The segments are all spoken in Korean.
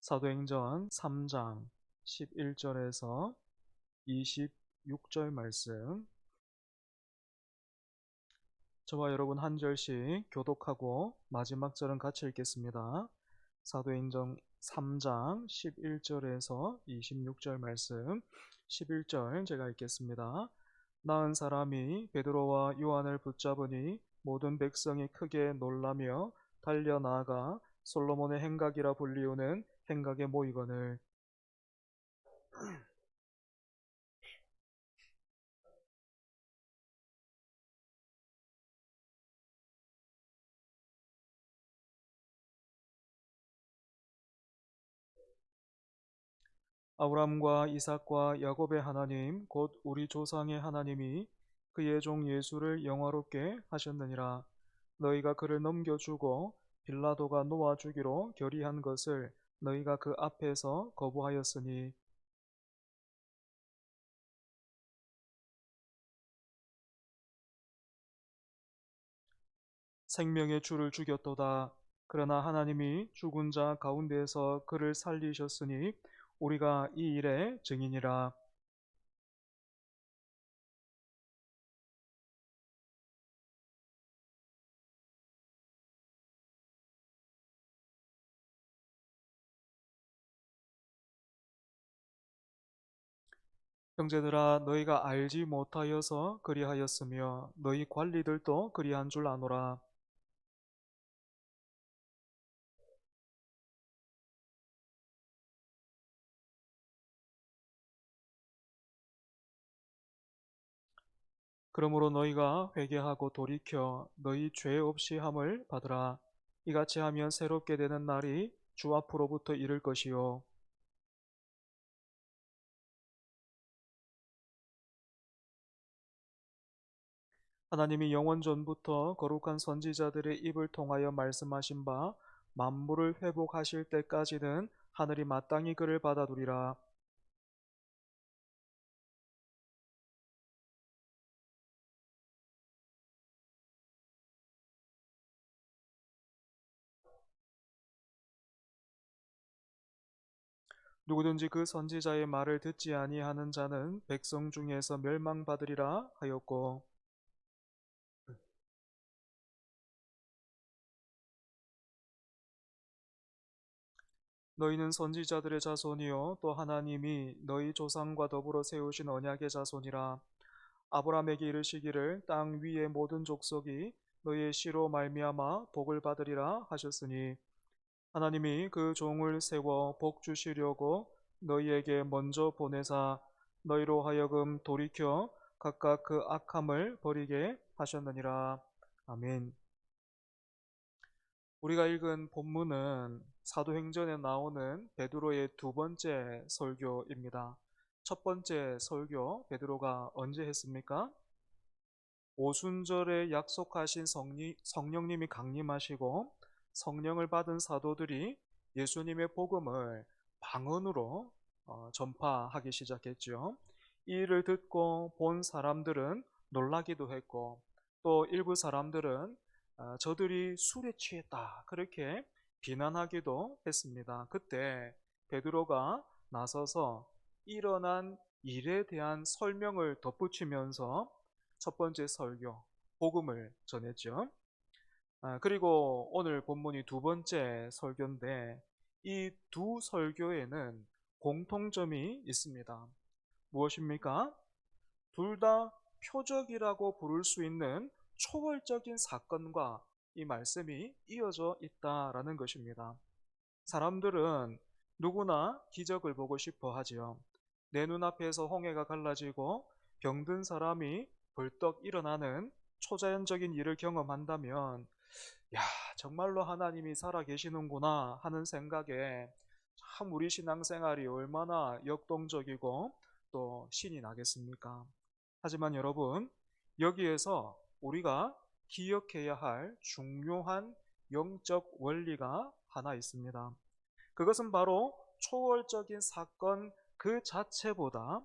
사도행전 3장 11절에서 26절 말씀, 저와 여러분 한 절씩 교독하고 마지막 절은 같이 읽겠습니다. 사도행전 3장 11절에서 26절 말씀, 11절 제가 읽겠습니다. 나은 사람이 베드로와 요한을 붙잡으니 모든 백성이 크게 놀라며 달려나가 솔로몬의 행각이라 불리우는 행각에 모이거늘. 아브람과 이삭과 야곱의 하나님 곧 우리 조상의 하나님이 그의 종 예수를 영화롭게 하셨느니라. 너희가 그를 넘겨주고 빌라도가 놓아주기로 결의한 것을 너희가 그 앞에서 거부하였으니, 생명의 주를 죽였도다. 그러나 하나님이 죽은 자 가운데에서 그를 살리셨으니 우리가 이 일의 증인이라. 형제들아, 너희가 알지 못하여서 그리하였으며 너희 관리들도 그리한 줄 아노라. 그러므로 너희가 회개하고 돌이켜 너희 죄 없이 함을 받으라. 이같이 하면 새롭게 되는 날이 주 앞으로부터 이를 것이요. 하나님이 영원 전부터 거룩한 선지자들의 입을 통하여 말씀하신 바 만물을 회복하실 때까지는 하늘이 마땅히 그를 받아두리라. 누구든지 그 선지자의 말을 듣지 아니하는 자는 백성 중에서 멸망받으리라 하였고, 너희는 선지자들의 자손이요 또 하나님이 너희 조상과 더불어 세우신 언약의 자손이라. 아브라함에게 이르시기를 땅 위의 모든 족속이 너희의 씨로 말미암아 복을 받으리라 하셨으니, 하나님이 그 종을 세워 복 주시려고 너희에게 먼저 보내사 너희로 하여금 돌이켜 각각 그 악함을 버리게 하셨느니라. 아멘. 우리가 읽은 본문은 사도행전에 나오는 베드로의 두 번째 설교입니다. 첫 번째 설교 베드로가 언제 했습니까? 오순절에 약속하신 성령님이 강림하시고 성령을 받은 사도들이 예수님의 복음을 방언으로 전파하기 시작했죠. 이 일을 듣고 본 사람들은 놀라기도 했고, 또 일부 사람들은 저들이 술에 취했다 그렇게 비난하기도 했습니다. 그때 베드로가 나서서 일어난 일에 대한 설명을 덧붙이면서 첫 번째 설교, 복음을 전했죠. 그리고 오늘 본문이 두 번째 설교인데 이 두 설교에는 공통점이 있습니다. 무엇입니까? 둘 다 표적이라고 부를 수 있는 초월적인 사건과 이 말씀이 이어져 있다라는 것입니다. 사람들은 누구나 기적을 보고 싶어 하지요. 내 눈앞에서 홍해가 갈라지고 병든 사람이 벌떡 일어나는 초자연적인 일을 경험한다면, 야, 정말로 하나님이 살아 계시는구나 하는 생각에 참 우리 신앙생활이 얼마나 역동적이고 또 신이 나겠습니까? 하지만 여러분, 여기에서 우리가 기억해야 할 중요한 영적 원리가 하나 있습니다. 그것은 바로 초월적인 사건 그 자체보다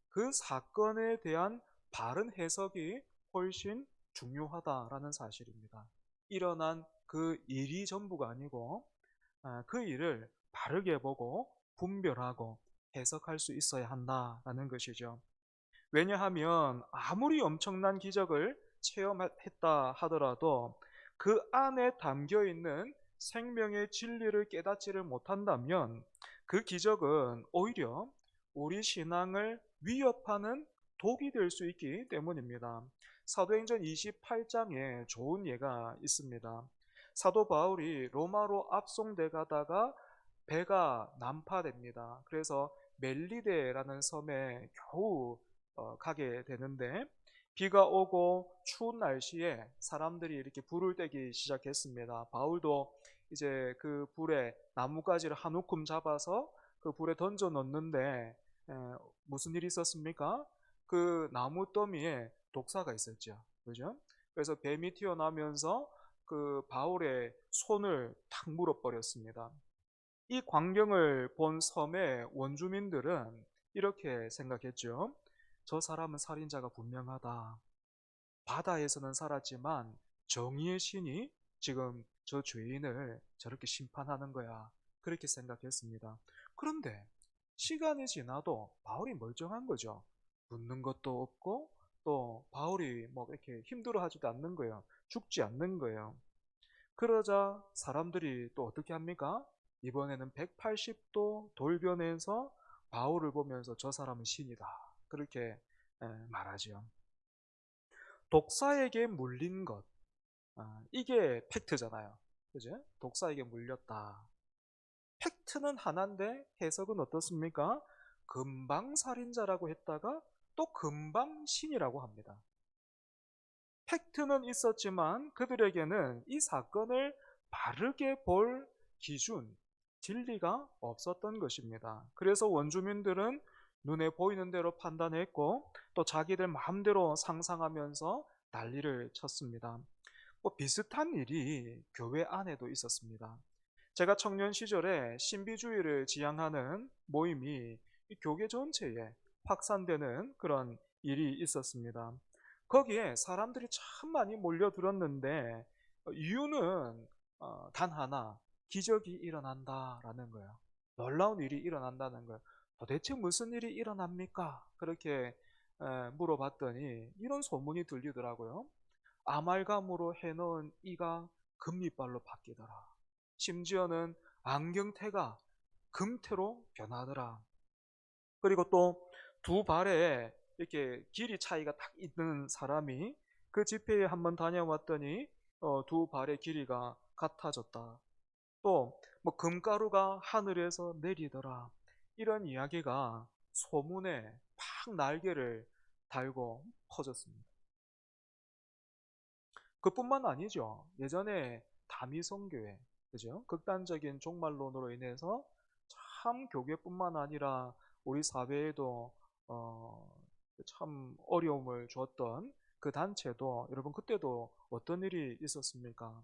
그 사건에 대한 바른 해석이 훨씬 중요하다라는 사실입니다. 일어난 그 일이 전부가 아니고 그 일을 바르게 보고 분별하고 해석할 수 있어야 한다라는 것이죠. 왜냐하면 아무리 엄청난 기적을 체험했다 하더라도 그 안에 담겨 있는 생명의 진리를 깨닫지를 못한다면 그 기적은 오히려 우리 신앙을 위협하는 독이 될 수 있기 때문입니다. 사도행전 28장에 좋은 예가 있습니다. 사도 바울이 로마로 압송돼 가다가 배가 난파됩니다. 그래서 멜리데라는 섬에 겨우 가게 되는데, 비가 오고 추운 날씨에 사람들이 이렇게 불을 떼기 시작했습니다. 바울도 이제 그 불에 나뭇가지를 한 움큼 잡아서 그 불에 던져 넣는데, 무슨 일이 있었습니까? 그 나무 더미에 독사가 있었죠. 그죠? 그래서 뱀이 튀어나오면서 그 바울의 손을 탁 물어버렸습니다. 이 광경을 본 섬의 원주민들은 이렇게 생각했죠. 저 사람은 살인자가 분명하다. 바다에서는 살았지만 정의의 신이 지금 저 죄인을 저렇게 심판하는 거야. 그렇게 생각했습니다. 그런데 시간이 지나도 바울이 멀쩡한 거죠. 묻는 것도 없고 또 바울이 뭐 이렇게 힘들어하지도 않는 거예요. 죽지 않는 거예요. 그러자 사람들이 또 어떻게 합니까? 이번에는 180도 돌변해서 바울을 보면서 저 사람은 신이다. 그렇게 말하죠. 독사에게 물린 것. 이게 팩트잖아요. 그죠? 독사에게 물렸다. 팩트는 하나인데 해석은 어떻습니까? 금방 살인자라고 했다가 또 금방 신이라고 합니다. 팩트는 있었지만 그들에게는 이 사건을 바르게 볼 기준, 진리가 없었던 것입니다. 그래서 원주민들은 눈에 보이는 대로 판단했고 또 자기들 마음대로 상상하면서 난리를 쳤습니다. 뭐 비슷한 일이 교회 안에도 있었습니다. 제가 청년 시절에 신비주의를 지향하는 모임이 이 교계 전체에 확산되는 그런 일이 있었습니다. 거기에 사람들이 참 많이 몰려들었는데 이유는 단 하나, 기적이 일어난다라는 거예요. 놀라운 일이 일어난다는 거예요. 도대체 무슨 일이 일어납니까? 그렇게 물어봤더니 이런 소문이 들리더라고요. 아말감으로 해놓은 이가 금리발로 바뀌더라. 심지어는 안경테가 금태로 변하더라. 그리고 또 두 발에 이렇게 길이 차이가 딱 있는 사람이 그 집회에 한번 다녀왔더니 두 발의 길이가 같아졌다. 또 뭐 금가루가 하늘에서 내리더라. 이런 이야기가 소문에 팍 날개를 달고 퍼졌습니다. 그뿐만 아니죠. 예전에 다미성교회, 그죠? 극단적인 종말론으로 인해서 참 교계뿐만 아니라 우리 사회에도 참 어려움을 줬던 그 단체도 여러분 그때도 어떤 일이 있었습니까?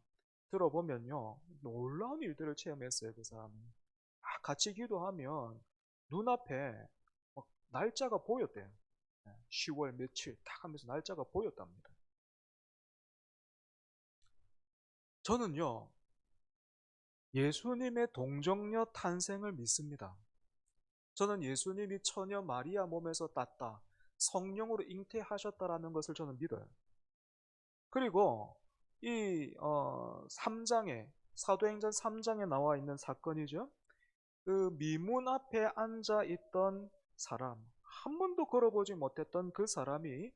들어보면요 놀라운 일들을 체험했어요. 그 사람은 같이 기도하면 눈앞에 막 날짜가 보였대요. 10월 며칠 딱 하면서 날짜가 보였답니다. 저는요 예수님의 동정녀 탄생을 믿습니다. 저는 예수님이 처녀 마리아 몸에서 땄다, 성령으로 잉태하셨다라는 것을 저는 믿어요. 그리고 이 3장에 사도행전 3장에 나와 있는 사건이죠. 그 미문 앞에 앉아 있던 사람, 한 번도 걸어보지 못했던 그 사람이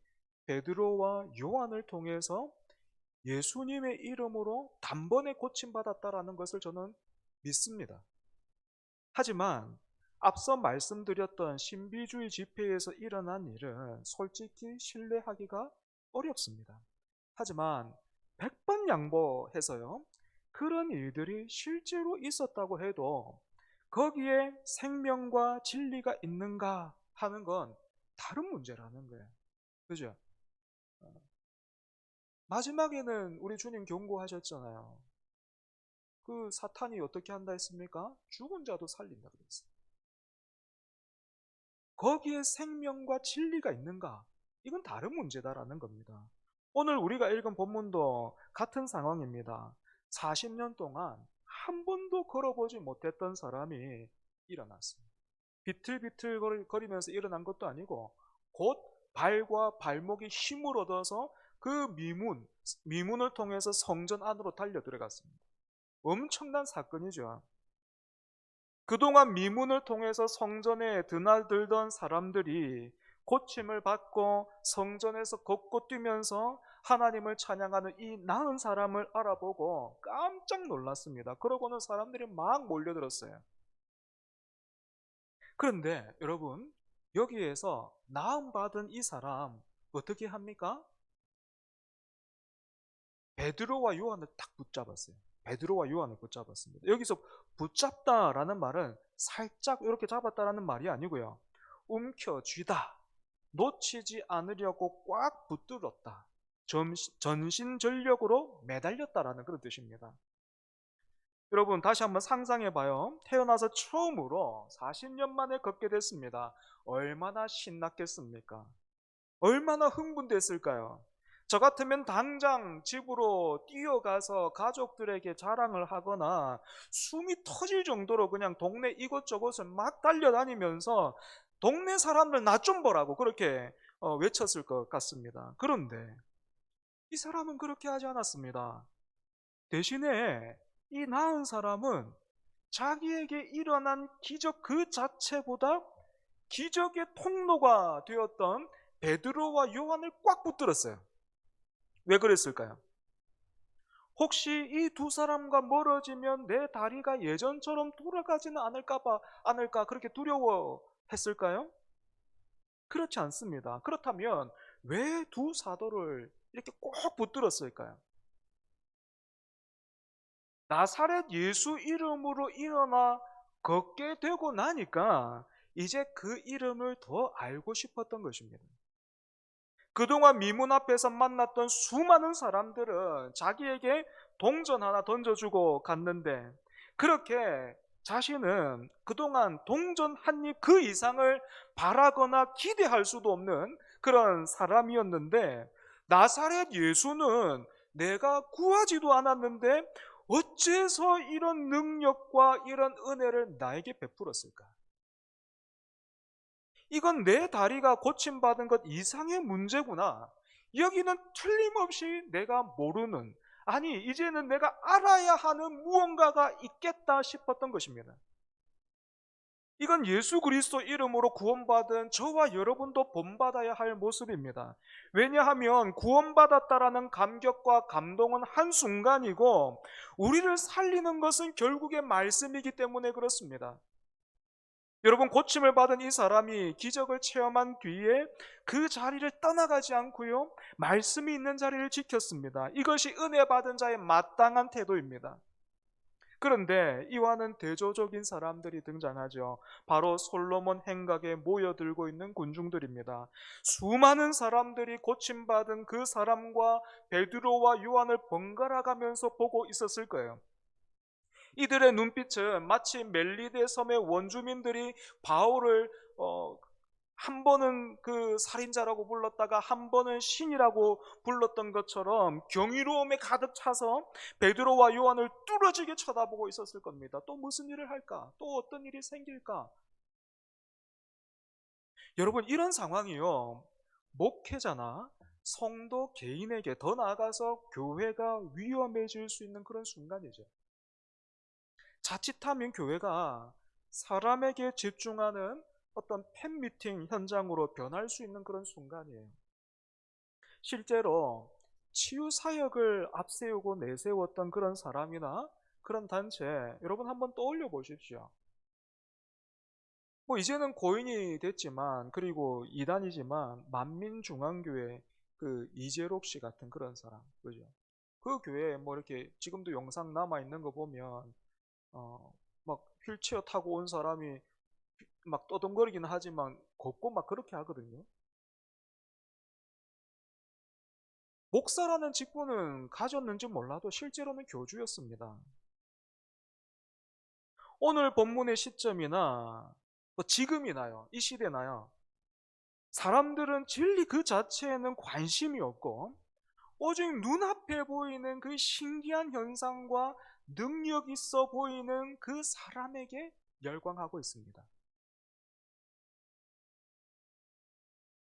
베드로와 요한을 통해서 예수님의 이름으로 단번에 고침받았다라는 것을 저는 믿습니다. 하지만 앞서 말씀드렸던 신비주의 집회에서 일어난 일은 솔직히 신뢰하기가 어렵습니다. 하지만 백번양보해서요, 그런 일들이 실제로 있었다고 해도 거기에 생명과 진리가 있는가 하는 건 다른 문제라는 거예요. 그죠? 마지막에는 우리 주님 경고하셨잖아요. 그 사탄이 어떻게 한다 했습니까? 죽은 자도 살린다 그랬어요. 거기에 생명과 진리가 있는가? 이건 다른 문제다라는 겁니다. 오늘 우리가 읽은 본문도 같은 상황입니다. 40년 동안 한 번도 걸어보지 못했던 사람이 일어났습니다. 비틀비틀 거리면서 일어난 것도 아니고 곧 발과 발목에 힘을 얻어서 그 미문을 통해서 성전 안으로 달려 들어갔습니다. 엄청난 사건이죠. 그동안 미문을 통해서 성전에 드나들던 사람들이 고침을 받고 성전에서 걷고 뛰면서 하나님을 찬양하는 이 나은 사람을 알아보고 깜짝 놀랐습니다. 그러고는 사람들이 막 몰려들었어요. 그런데 여러분, 여기에서 나음 받은 이 사람 어떻게 합니까? 베드로와 요한을 딱 붙잡았어요. 베드로와 요한을 붙잡았습니다. 여기서 붙잡다라는 말은 살짝 이렇게 잡았다라는 말이 아니고요. 움켜쥐다, 놓치지 않으려고 꽉 붙들었다, 전신전력으로 매달렸다라는 그런 뜻입니다. 여러분, 다시 한번 상상해 봐요. 태어나서 처음으로 40년 만에 걷게 됐습니다. 얼마나 신났겠습니까? 얼마나 흥분됐을까요? 저 같으면 당장 집으로 뛰어가서 가족들에게 자랑을 하거나 숨이 터질 정도로 그냥 동네 이곳저곳을 막 달려다니면서 동네 사람들 나 좀 보라고 그렇게 외쳤을 것 같습니다. 그런데 이 사람은 그렇게 하지 않았습니다. 대신에 이 나은 사람은 자기에게 일어난 기적 그 자체보다 기적의 통로가 되었던 베드로와 요한을 꽉 붙들었어요. 왜 그랬을까요? 혹시 이 두 사람과 멀어지면 내 다리가 예전처럼 돌아가지는 않을까 그렇게 두려워했을까요? 그렇지 않습니다. 그렇다면 왜 두 사도를 이렇게 꼭 붙들었을까요? 나사렛 예수 이름으로 일어나 걷게 되고 나니까 이제 그 이름을 더 알고 싶었던 것입니다. 그동안 미문 앞에서 만났던 수많은 사람들은 자기에게 동전 하나 던져주고 갔는데 그렇게 자신은 그동안 동전 한 입 그 이상을 바라거나 기대할 수도 없는 그런 사람이었는데 나사렛 예수는 내가 구하지도 않았는데 어째서 이런 능력과 이런 은혜를 나에게 베풀었을까? 이건 내 다리가 고침받은 것 이상의 문제구나. 여기는 틀림없이 내가 모르는, 아니 이제는 내가 알아야 하는 무언가가 있겠다 싶었던 것입니다. 이건 예수 그리스도 이름으로 구원받은 저와 여러분도 본받아야 할 모습입니다. 왜냐하면 구원받았다라는 감격과 감동은 한순간이고 우리를 살리는 것은 결국에 말씀이기 때문에 그렇습니다. 여러분, 고침을 받은 이 사람이 기적을 체험한 뒤에 그 자리를 떠나가지 않고요, 말씀이 있는 자리를 지켰습니다. 이것이 은혜 받은 자의 마땅한 태도입니다. 그런데 이와는 대조적인 사람들이 등장하죠. 바로 솔로몬 행각에 모여들고 있는 군중들입니다. 수많은 사람들이 고침받은 그 사람과 베드로와 요한을 번갈아 가면서 보고 있었을 거예요. 이들의 눈빛은 마치 멜리데 섬의 원주민들이 바울을 한 번은 그 살인자라고 불렀다가 한 번은 신이라고 불렀던 것처럼 경이로움에 가득 차서 베드로와 요한을 뚫어지게 쳐다보고 있었을 겁니다. 또 무슨 일을 할까? 또 어떤 일이 생길까? 여러분, 이런 상황이요, 목회자나 성도 개인에게 더 나아가서 교회가 위험해질 수 있는 그런 순간이죠. 자칫하면 교회가 사람에게 집중하는 어떤 팬미팅 현장으로 변할 수 있는 그런 순간이에요. 실제로 치유사역을 앞세우고 내세웠던 그런 사람이나 그런 단체, 여러분 한번 떠올려 보십시오. 뭐 이제는 고인이 됐지만, 그리고 이단이지만 만민중앙교회 그 이재록 씨 같은 그런 사람, 그죠? 그 교회에 뭐 이렇게 지금도 영상 남아 있는 거 보면 막 휠체어 타고 온 사람이 막 떠덩거리긴 하지만 걷고 막 그렇게 하거든요. 목사라는 직분은 가졌는지 몰라도 실제로는 교주였습니다. 오늘 본문의 시점이나 뭐 지금이나요, 이 시대나요, 사람들은 진리 그 자체에는 관심이 없고 오직 눈앞에 보이는 그 신기한 현상과 능력 있어 보이는 그 사람에게 열광하고 있습니다.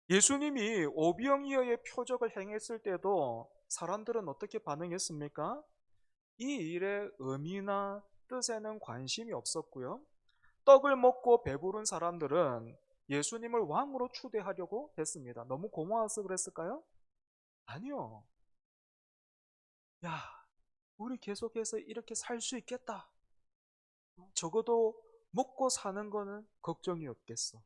예수님이 오병이어의 표적을 행했을 때도 사람들은 어떻게 반응했습니까? 이 일의 의미나 뜻에는 관심이 없었고요. 떡을 먹고 배부른 사람들은 예수님을 왕으로 추대하려고 했습니다. 너무 고마워서 그랬을까요? 아니요. 야, 우리 계속해서 이렇게 살 수 있겠다. 적어도 먹고 사는 거는 걱정이 없겠어.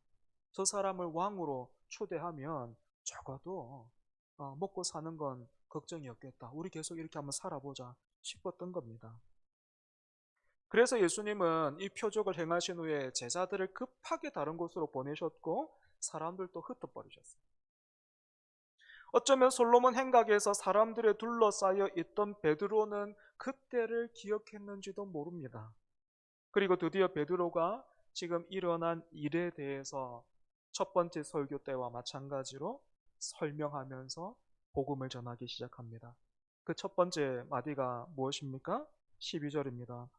저 사람을 왕으로 초대하면 적어도 먹고 사는 건 걱정이 없겠다. 우리 계속 이렇게 한번 살아보자 싶었던 겁니다. 그래서 예수님은 이 표적을 행하신 후에 제자들을 급하게 다른 곳으로 보내셨고 사람들도 흩어버리셨어요. 어쩌면 솔로몬 행각에서 사람들에 둘러싸여 있던 베드로는 그때를 기억했는지도 모릅니다. 그리고 드디어 베드로가 지금 일어난 일에 대해서 첫 번째 설교 때와 마찬가지로 설명하면서 복음을 전하기 시작합니다. 그 첫 번째 마디가 무엇입니까? 12절입니다.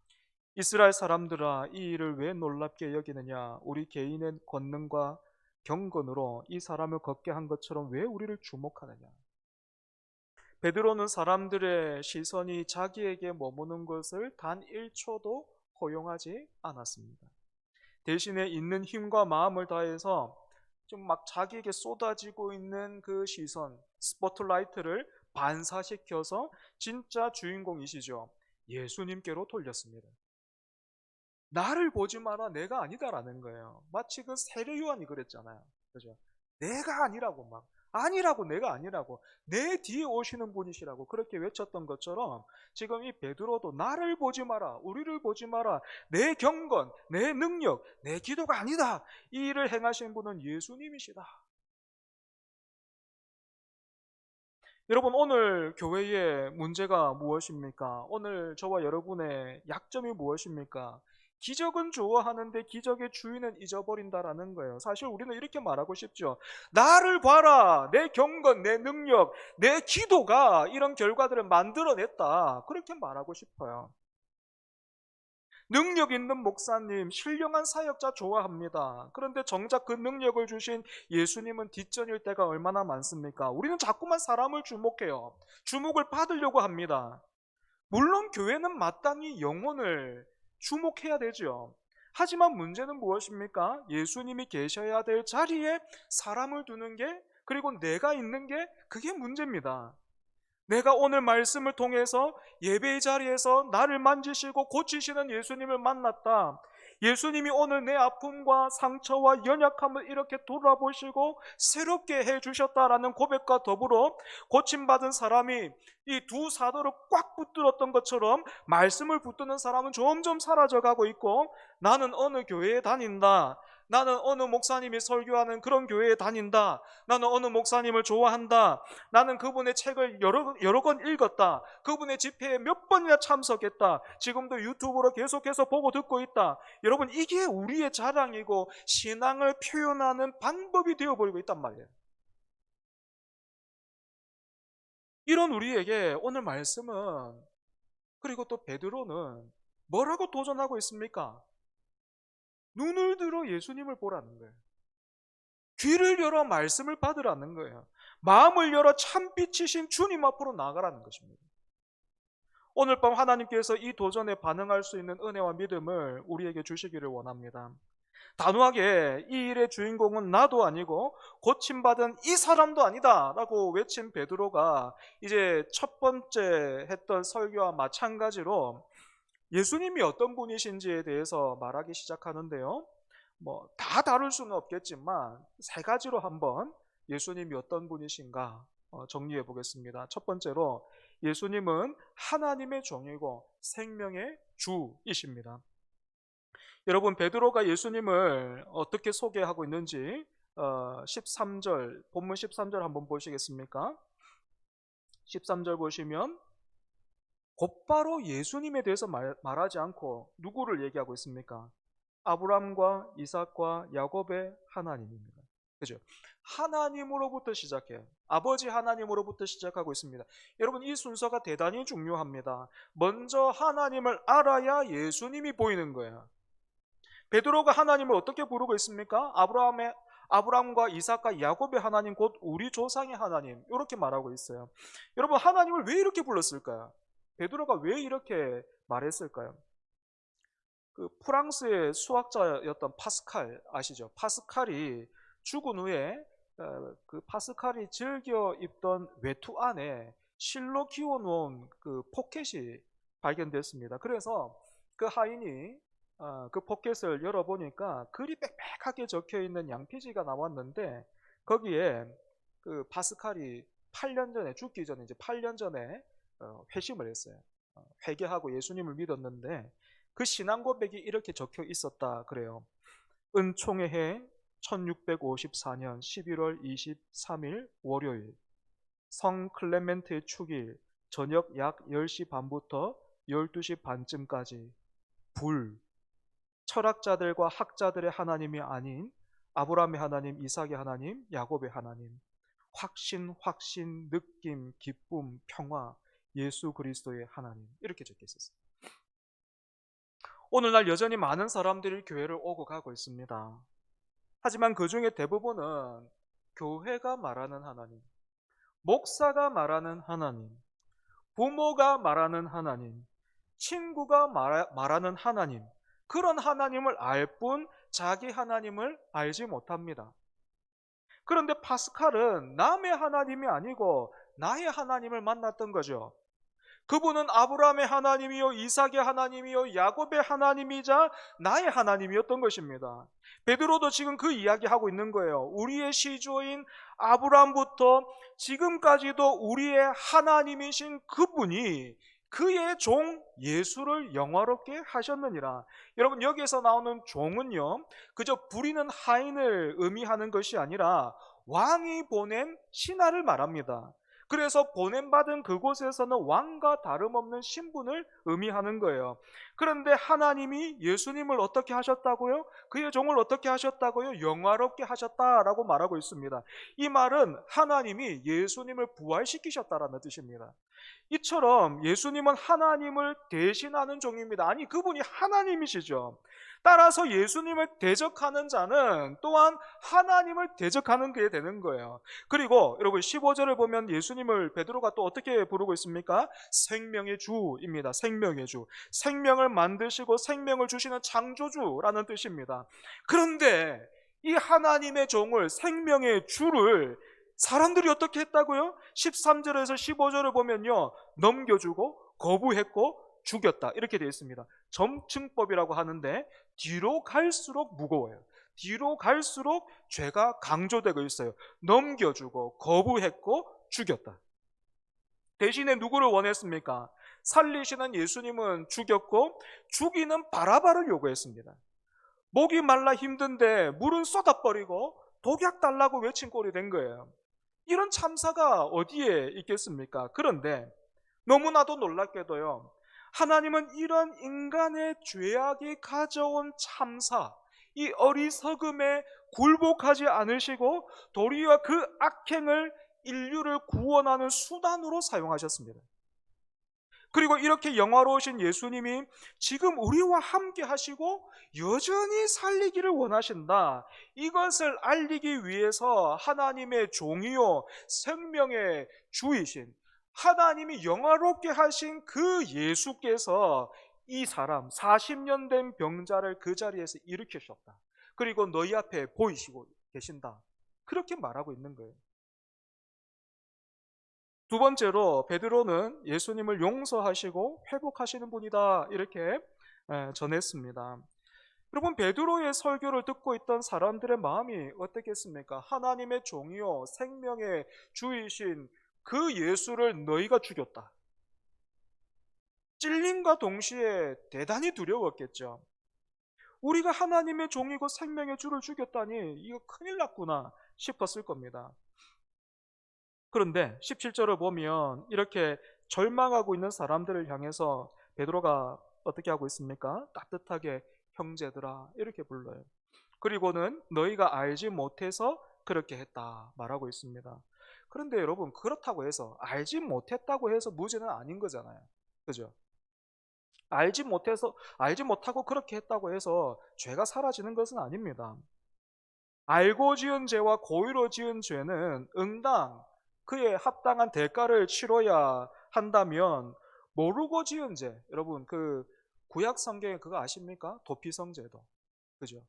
이스라엘 사람들아, 이 일을 왜 놀랍게 여기느냐? 우리 개인의 권능과 경건으로 이 사람을 걷게 한 것처럼 왜 우리를 주목하느냐? 베드로는 사람들의 시선이 자기에게 머무는 것을 단 1초도 허용하지 않았습니다. 대신에 있는 힘과 마음을 다해서 좀 막 자기에게 쏟아지고 있는 그 시선, 스포트라이트를 반사시켜서 진짜 주인공이시죠. 예수님께로 돌렸습니다. 나를 보지 마라, 내가 아니다라는 거예요. 마치 그 세례 요한이 그랬잖아요. 그죠? 내가 아니라고 막 아니라고 내가 아니라고 내 뒤에 오시는 분이시라고 그렇게 외쳤던 것처럼 지금 이 베드로도 나를 보지 마라, 우리를 보지 마라, 내 경건, 내 능력, 내 기도가 아니다. 이 일을 행하신 분은 예수님이시다. 여러분, 오늘 교회의 문제가 무엇입니까? 오늘 저와 여러분의 약점이 무엇입니까? 기적은 좋아하는데 기적의 주인은 잊어버린다라는 거예요. 사실 우리는 이렇게 말하고 싶죠. 나를 봐라. 내 경건, 내 능력, 내 기도가 이런 결과들을 만들어냈다. 그렇게 말하고 싶어요. 능력 있는 목사님, 신령한 사역자 좋아합니다. 그런데 정작 그 능력을 주신 예수님은 뒷전일 때가 얼마나 많습니까? 우리는 자꾸만 사람을 주목해요. 주목을 받으려고 합니다. 물론 교회는 마땅히 영혼을 주목해야 되죠. 하지만 문제는 무엇입니까? 예수님이 계셔야 될 자리에 사람을 두는 게, 그리고 내가 있는 게 그게 문제입니다. 내가 오늘 말씀을 통해서 예배의 자리에서 나를 만지시고 고치시는 예수님을 만났다. 예수님이 오늘 내 아픔과 상처와 연약함을 이렇게 돌아보시고 새롭게 해주셨다라는 고백과 더불어 고침받은 사람이 이 두 사도를 꽉 붙들었던 것처럼 말씀을 붙드는 사람은 점점 사라져가고 있고, 나는 어느 교회에 다닌다, 나는 어느 목사님이 설교하는 그런 교회에 다닌다, 나는 어느 목사님을 좋아한다, 나는 그분의 책을 여러 권 읽었다, 그분의 집회에 몇 번이나 참석했다, 지금도 유튜브로 계속해서 보고 듣고 있다. 여러분, 이게 우리의 자랑이고 신앙을 표현하는 방법이 되어버리고 있단 말이에요. 이런 우리에게 오늘 말씀은, 그리고 또 베드로는 뭐라고 도전하고 있습니까? 눈을 들어 예수님을 보라는 거예요. 귀를 열어 말씀을 받으라는 거예요. 마음을 열어 참빛이신 주님 앞으로 나아가라는 것입니다. 오늘 밤 하나님께서 이 도전에 반응할 수 있는 은혜와 믿음을 우리에게 주시기를 원합니다. 단호하게 이 일의 주인공은 나도 아니고 고침받은 이 사람도 아니다 라고 외친 베드로가 이제 첫 번째 했던 설교와 마찬가지로 예수님이 어떤 분이신지에 대해서 말하기 시작하는데요. 다 다룰 수는 없겠지만 세 가지로 한번 예수님이 어떤 분이신가 정리해 보겠습니다. 첫 번째로, 예수님은 하나님의 종이고 생명의 주이십니다. 여러분, 베드로가 예수님을 어떻게 소개하고 있는지 13절, 본문 13절 한번 보시겠습니까? 13절 보시면 곧바로 예수님에 대해서 말하지 않고 누구를 얘기하고 있습니까? 아브라함과 이삭과 야곱의 하나님입니다. 그죠? 하나님으로부터 시작해요. 아버지 하나님으로부터 시작하고 있습니다. 여러분, 이 순서가 대단히 중요합니다. 먼저 하나님을 알아야 예수님이 보이는 거예요. 베드로가 하나님을 어떻게 부르고 있습니까? 아브라함과 이삭과 야곱의 하나님, 곧 우리 조상의 하나님, 이렇게 말하고 있어요. 여러분, 하나님을 왜 이렇게 불렀을까요? 베드로가 왜 이렇게 말했을까요? 그 프랑스의 수학자였던 파스칼 아시죠? 파스칼이 죽은 후에 그 파스칼이 즐겨 입던 외투 안에 실로 기워놓은 그 포켓이 발견됐습니다. 그래서 그 하인이 그 포켓을 열어보니까 글이 빽빽하게 적혀 있는 양피지가 나왔는데, 거기에 그 파스칼이 8년 전에, 죽기 전에, 이제 8년 전에 회심을 했어요. 회개하고 예수님을 믿었는데, 그 신앙 고백이 이렇게 적혀 있었다 그래요. 은총의 해 1654년 11월 23일 월요일, 성 클레멘트의 축일, 저녁 약 10시 반부터 12시 반쯤까지 불, 철학자들과 학자들의 하나님이 아닌 아브라함의 하나님, 이삭의 하나님, 야곱의 하나님, 확신, 느낌, 기쁨, 평화, 예수 그리스도의 하나님, 이렇게 적혀 있었어요. 오늘날 여전히 많은 사람들이 교회를 오고 가고 있습니다. 하지만 그 중에 대부분은 교회가 말하는 하나님, 목사가 말하는 하나님, 부모가 말하는 하나님, 친구가 말하는 하나님, 그런 하나님을 알 뿐 자기 하나님을 알지 못합니다. 그런데 파스칼은 남의 하나님이 아니고 나의 하나님을 만났던 거죠. 그분은 아브라함의 하나님이요, 이삭의 하나님이요, 야곱의 하나님이자 나의 하나님이었던 것입니다. 베드로도 지금 그 이야기하고 있는 거예요. 우리의 시조인 아브라함부터 지금까지도 우리의 하나님이신 그분이 그의 종 예수를 영화롭게 하셨느니라. 여러분, 여기에서 나오는 종은요, 그저 부리는 하인을 의미하는 것이 아니라 왕이 보낸 신하를 말합니다. 그래서 보냄받은 그곳에서는 왕과 다름없는 신분을 의미하는 거예요. 그런데 하나님이 예수님을 어떻게 하셨다고요? 그의 종을 어떻게 하셨다고요? 영화롭게 하셨다라고 말하고 있습니다. 이 말은 하나님이 예수님을 부활시키셨다라는 뜻입니다. 이처럼 예수님은 하나님을 대신하는 종입니다. 아니, 그분이 하나님이시죠. 따라서 예수님을 대적하는 자는 또한 하나님을 대적하는 게 되는 거예요. 그리고 여러분, 15절을 보면 예수님을 베드로가 또 어떻게 부르고 있습니까? 생명의 주입니다. 생명의 주. 생명을 만드시고 생명을 주시는 창조주라는 뜻입니다. 그런데 이 하나님의 종을, 생명의 주를 사람들이 어떻게 했다고요? 13절에서 15절을 보면요, 넘겨주고 거부했고 죽였다, 이렇게 되어 있습니다. 점층법이라고 하는데 뒤로 갈수록 무거워요. 뒤로 갈수록 죄가 강조되고 있어요. 넘겨주고 거부했고 죽였다. 대신에 누구를 원했습니까? 살리시는 예수님은 죽였고 죽이는 바라바를 요구했습니다. 목이 말라 힘든데 물은 쏟아버리고 독약 달라고 외친 꼴이 된 거예요. 이런 참사가 어디에 있겠습니까? 그런데 너무나도 놀랍게도요, 하나님은 이런 인간의 죄악이 가져온 참사, 이 어리석음에 굴복하지 않으시고 도리어 그 악행을 인류를 구원하는 수단으로 사용하셨습니다. 그리고 이렇게 영화로우신 예수님이 지금 우리와 함께 하시고 여전히 살리기를 원하신다. 이것을 알리기 위해서 하나님의 종이요, 생명의 주이신 하나님이 영화롭게 하신 그 예수께서 이 사람 40년 된 병자를 그 자리에서 일으키셨다. 그리고 너희 앞에 보이시고 계신다. 그렇게 말하고 있는 거예요. 두 번째로 베드로는 예수님을 용서하시고 회복하시는 분이다, 이렇게 전했습니다. 여러분, 베드로의 설교를 듣고 있던 사람들의 마음이 어떻겠습니까? 하나님의 종이요 생명의 주이신 그 예수를 너희가 죽였다. 찔림과 동시에 대단히 두려웠겠죠. 우리가 하나님의 종이고 생명의 주를 죽였다니 이거 큰일 났구나 싶었을 겁니다. 그런데 17절을 보면 이렇게 절망하고 있는 사람들을 향해서 베드로가 어떻게 하고 있습니까? 따뜻하게 형제들아, 이렇게 불러요. 그리고는 너희가 알지 못해서 그렇게 했다 말하고 있습니다. 그런데 여러분, 그렇다고 해서 알지 못했다고 해서 무죄는 아닌 거잖아요. 그죠? 알지 못하고 그렇게 했다고 해서 죄가 사라지는 것은 아닙니다. 알고 지은 죄와 고의로 지은 죄는 응당 그에 합당한 대가를 치러야 한다면, 모르고 지은 죄, 여러분 그 구약 성경에 그거 아십니까? 도피성죄도. 그죠?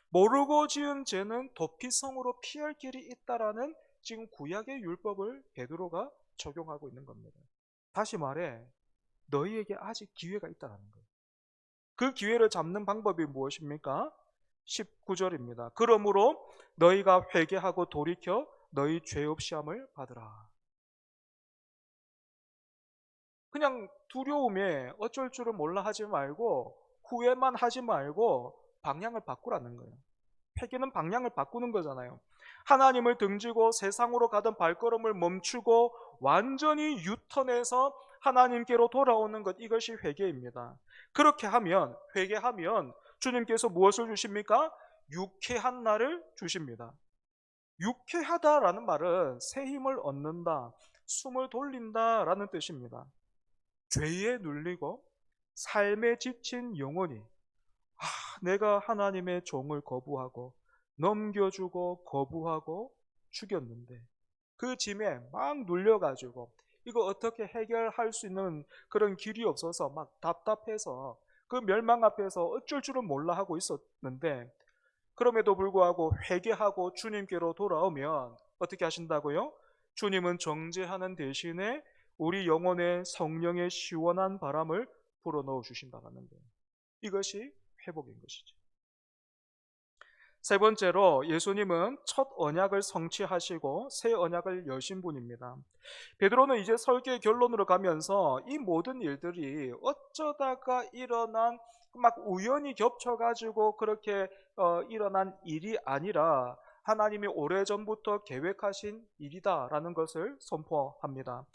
모르고 지은 죄는 도피성으로 피할 길이 있다라는 지금 구약의 율법을 베드로가 적용하고 있는 겁니다. 다시 말해, 너희에게 아직 기회가 있다는 거예요. 그 기회를 잡는 방법이 무엇입니까? 19절입니다. 그러므로 너희가 회개하고 돌이켜 너희 죄 없이 함을 받으라. 그냥 두려움에 어쩔 줄을 몰라 하지 말고, 후회만 하지 말고 방향을 바꾸라는 거예요. 회개는 방향을 바꾸는 거잖아요. 하나님을 등지고 세상으로 가던 발걸음을 멈추고 완전히 유턴해서 하나님께로 돌아오는 것, 이것이 회개입니다. 그렇게 하면, 회개하면 주님께서 무엇을 주십니까? 유쾌한 날을 주십니다. 유쾌하다라는 말은 새 힘을 얻는다, 숨을 돌린다라는 뜻입니다. 죄에 눌리고 삶에 지친 영혼이, 내가 하나님의 종을 거부하고 넘겨주고 거부하고 죽였는데 그 짐에 막 눌려가지고 이거 어떻게 해결할 수 있는 그런 길이 없어서 막 답답해서 그 멸망 앞에서 어쩔 줄은 몰라 하고 있었는데, 그럼에도 불구하고 회개하고 주님께로 돌아오면 어떻게 하신다고요? 주님은 정죄하는 대신에 우리 영혼에 성령의 시원한 바람을 불어넣어 주신다는 거예요. 이것이 회복인 것이죠. 세 번째로, 예수님은 첫 언약을 성취하시고 새 언약을 여신 분입니다. 베드로는 이제 설교의 결론으로 가면서 이 모든 일들이 어쩌다가 일어난, 막 우연히 겹쳐가지고 그렇게 일어난 일이 아니라 하나님이 오래전부터 계획하신 일이다라는 것을 선포합니다.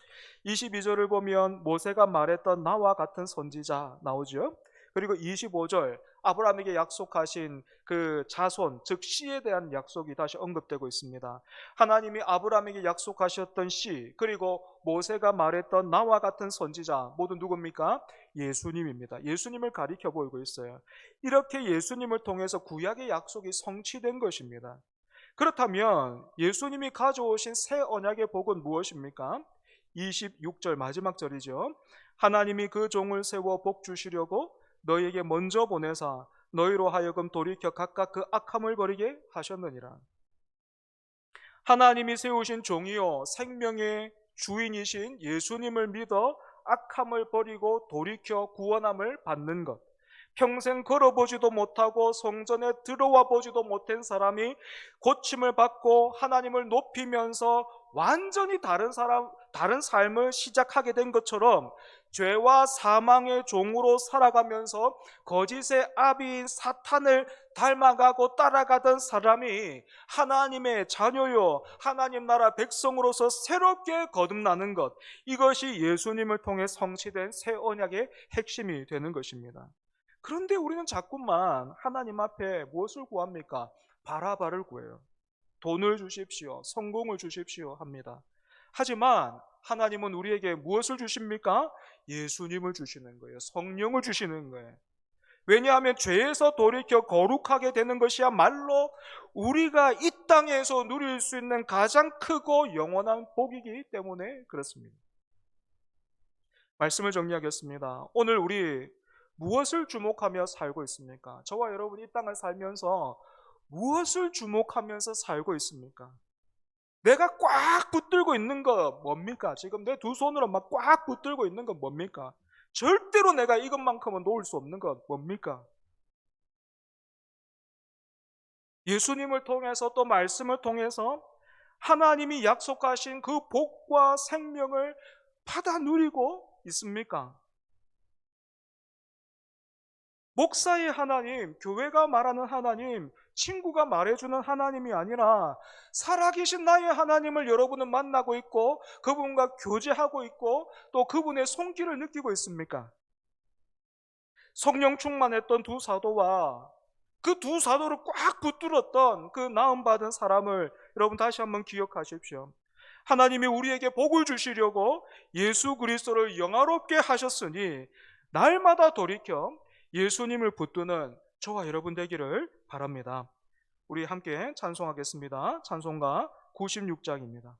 22절을 보면 모세가 말했던 나와 같은 선지자 나오죠. 그리고 25절, 아브라함에게 약속하신 그 자손, 즉 씨에 대한 약속이 다시 언급되고 있습니다. 하나님이 아브라함에게 약속하셨던 씨, 그리고 모세가 말했던 나와 같은 선지자, 모두 누굽니까? 예수님입니다. 예수님을 가리켜 보이고 있어요. 이렇게 예수님을 통해서 구약의 약속이 성취된 것입니다. 그렇다면 예수님이 가져오신 새 언약의 복은 무엇입니까? 26절 마지막 절이죠. 하나님이 그 종을 세워 복 주시려고 너희에게 먼저 보내사 너희로 하여금 돌이켜 각각 그 악함을 버리게 하셨느니라. 하나님이 세우신 종이요 생명의 주인이신 예수님을 믿어 악함을 버리고 돌이켜 구원함을 받는 것, 평생 걸어보지도 못하고 성전에 들어와 보지도 못한 사람이 고침을 받고 하나님을 높이면서 완전히 다른 삶을 시작하게 된 것처럼, 죄와 사망의 종으로 살아가면서 거짓의 아비인 사탄을 닮아가고 따라가던 사람이 하나님의 자녀요 하나님 나라 백성으로서 새롭게 거듭나는 것, 이것이 예수님을 통해 성취된 새 언약의 핵심이 되는 것입니다. 그런데 우리는 자꾸만 하나님 앞에 무엇을 구합니까? 바라바를 구해요. 돈을 주십시오, 성공을 주십시오 합니다. 하지만 하나님은 우리에게 무엇을 주십니까? 예수님을 주시는 거예요. 성령을 주시는 거예요. 왜냐하면 죄에서 돌이켜 거룩하게 되는 것이야말로 우리가 이 땅에서 누릴 수 있는 가장 크고 영원한 복이기 때문에 그렇습니다. 말씀을 정리하겠습니다. 오늘 우리 무엇을 주목하며 살고 있습니까? 저와 여러분 이 땅을 살면서 무엇을 주목하면서 살고 있습니까? 내가 꽉 붙들고 있는 거 뭡니까? 지금 내 두 손으로 막 꽉 붙들고 있는 건 뭡니까? 절대로 내가 이것만큼은 놓을 수 없는 건 뭡니까? 예수님을 통해서, 또 말씀을 통해서 하나님이 약속하신 그 복과 생명을 받아 누리고 있습니까? 목사의 하나님, 교회가 말하는 하나님, 친구가 말해주는 하나님이 아니라 살아계신 나의 하나님을 여러분은 만나고 있고 그분과 교제하고 있고 또 그분의 손길을 느끼고 있습니까? 성령 충만했던 두 사도와 그 두 사도를 꽉 붙들었던 그 나음받은 사람을 여러분 다시 한번 기억하십시오. 하나님이 우리에게 복을 주시려고 예수 그리스도를 영화롭게 하셨으니 날마다 돌이켜 예수님을 붙드는 저와 여러분 되기를 바랍니다. 우리 함께 찬송하겠습니다. 찬송가 96장입니다.